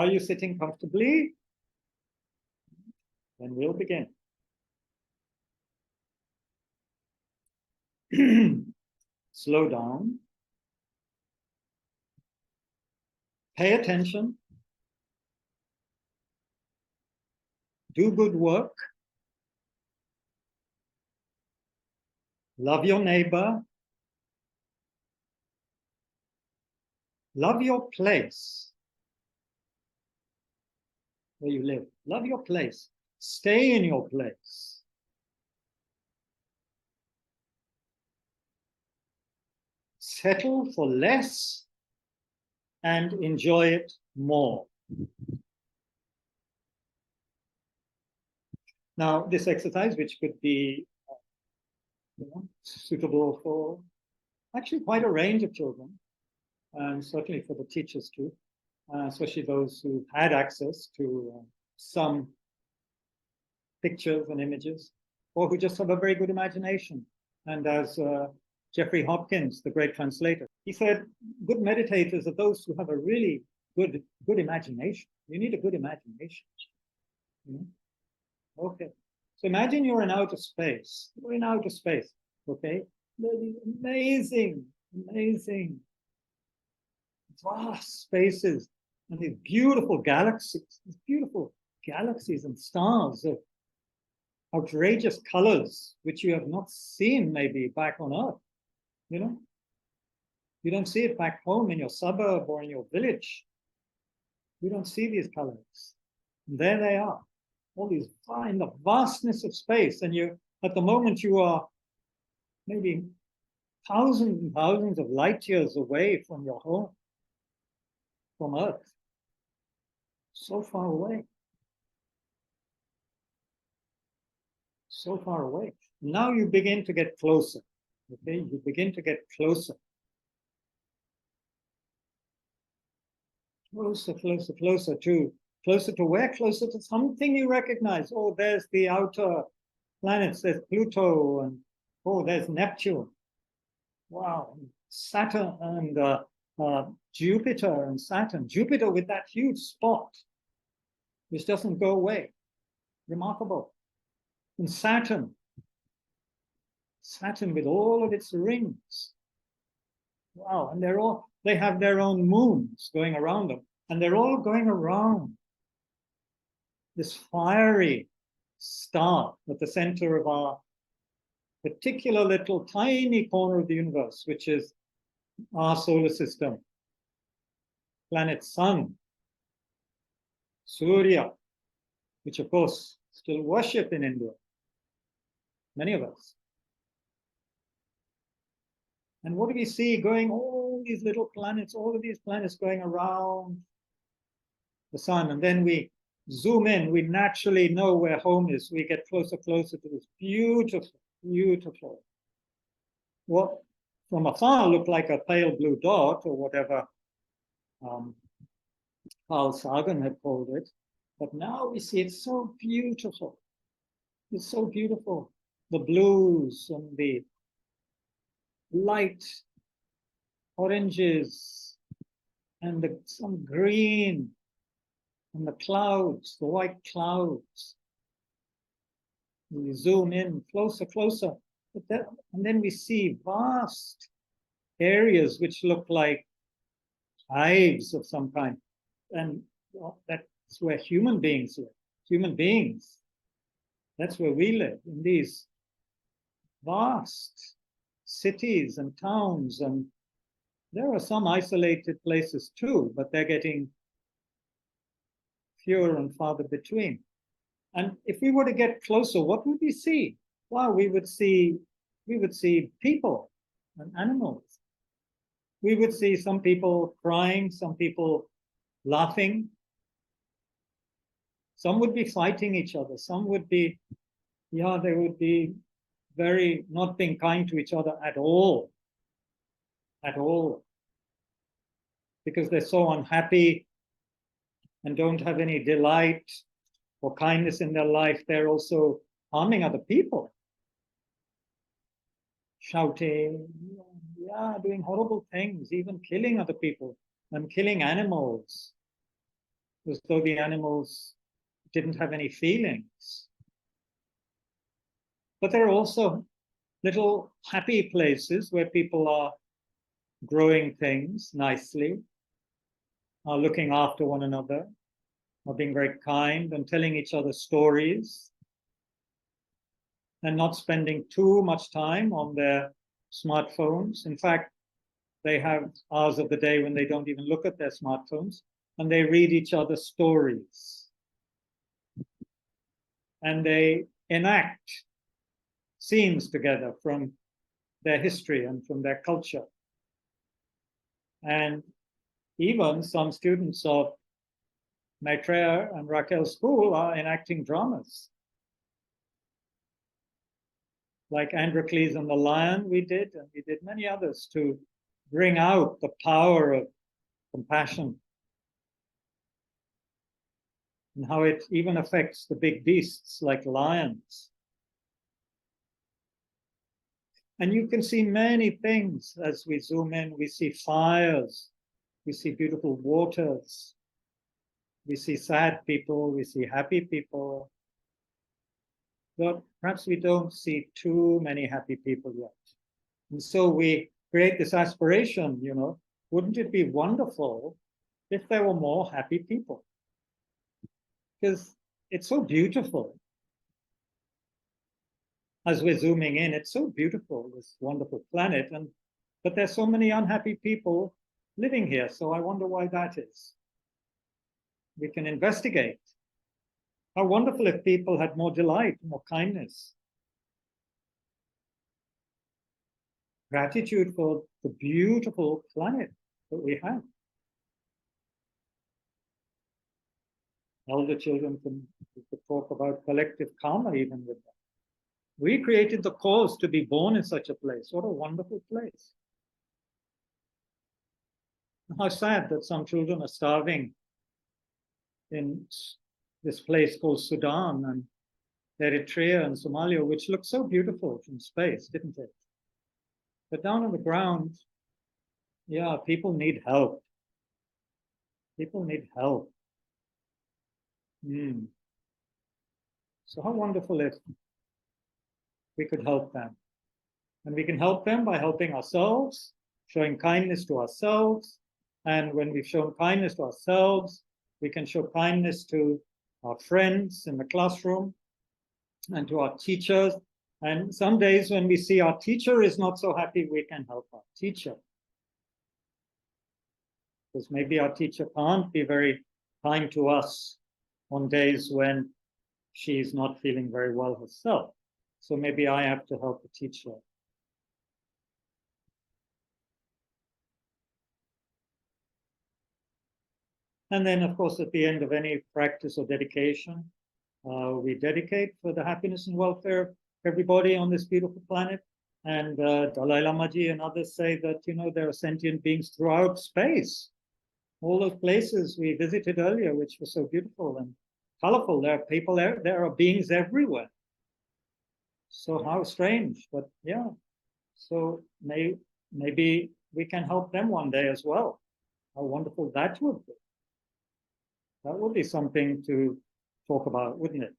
Are you sitting comfortably? Then we'll begin. Slow down. Pay attention. Do good work. Love your neighbor. Love your place where you live. Love your place. Stay in your place. Settle for less and enjoy it more. Now, this exercise, which could be suitable for actually quite a range of children, and certainly for the teachers too, especially those who had access to some pictures and images, or who just have a very good imagination. And as Jeffrey Hopkins, the great translator, he said, good meditators are those who have a really good imagination. You need a good imagination. Okay. So imagine you're in outer space. You're in outer space, okay? Amazing, amazing, vast spaces, and these beautiful galaxies and stars of outrageous colors, which you have not seen maybe back on Earth, you know? You don't see it back home in your suburb or in your village. You don't see these colors. And there they are, all these in the vastness of space. And you, at the moment, you are maybe thousands and thousands of light years away from your home, from Earth. So far away. So far away. Now you begin to get closer. Okay, you begin to get closer. Closer to where? Closer to something you recognize. Oh, there's the outer planets. There's Pluto, and oh, there's Neptune. Wow, Saturn and Jupiter and Saturn. Jupiter with that huge spot, which doesn't go away. Remarkable. And Saturn with all of its rings. Wow, and they have their own moons going around them, and they're all going around this fiery star at the center of our particular little tiny corner of the universe, which is our solar system. Planet Sun, Surya, which of course still worship in India, many of us. And what do we see going, all these little planets, all of these planets going around the sun, and then we zoom in, we naturally know where home is. We get closer to this beautiful, what from afar looked like a pale blue dot or whatever Carl Sagan had called it. But now we see it's so beautiful. It's so beautiful. The blues and the light oranges and some green and the clouds, the white clouds. We zoom in closer, and then we see vast areas which look like hives of some kind. And that's where human beings live. Human beings, that's where we live, in these vast cities and towns. And there are some isolated places too, but they're getting fewer and farther between. And if we were to get closer, what would we see? Well, we would see people and animals. We would see some people crying, some people laughing. Some would be fighting each other. Some would be, they would be very not being kind to each other at all. At all. Because they're so unhappy and don't have any delight or kindness in their life. They're also harming other people. Shouting, doing horrible things, even killing other people and killing animals. as though the animals didn't have any feelings. But there are also little happy places where people are growing things nicely, are looking after one another, are being very kind and telling each other stories, and not spending too much time on their smartphones. In fact, they have hours of the day when they don't even look at their smartphones, and they read each other's stories. And they enact scenes together from their history and from their culture. And even some students of Maitreya and Raquel's school are enacting dramas. Like Androcles and the Lion we did, and we did many others to bring out the power of compassion and how it even affects the big beasts like lions. And you can see many things as we zoom in. We see fires, we see beautiful waters, we see sad people, we see happy people. But perhaps we don't see too many happy people yet. And so we create this aspiration, wouldn't it be wonderful if there were more happy people? Because it's so beautiful. As we're zooming in, it's so beautiful, this wonderful planet, but there's so many unhappy people living here. So I wonder why that is. We can investigate. How wonderful if people had more delight, more kindness. Gratitude for the beautiful planet that we have. Elder children can talk about collective karma even with that. We created the cause to be born in such a place. What a wonderful place. How sad that some children are starving in this place called Sudan and Eritrea and Somalia, which looks so beautiful from space, didn't it? But down on the ground, yeah, people need help. People need help. So how wonderful if we could help them. And we can help them by helping ourselves, showing kindness to ourselves. And when we've shown kindness to ourselves, we can show kindness to our friends in the classroom and to our teachers. And some days when we see our teacher is not so happy, we can help our teacher. Because maybe our teacher can't be very kind to us on days when she's not feeling very well herself. So maybe I have to help the teacher. And then, of course, at the end of any practice or dedication, we dedicate for the happiness and welfare of everybody on this beautiful planet. And Dalai Lamaji and others say that, there are sentient beings throughout space. All those places we visited earlier, which were so beautiful and colorful. There are people there. There are beings everywhere. So how strange, but yeah. So maybe we can help them one day as well. How wonderful that would be. That would be something to talk about, wouldn't it?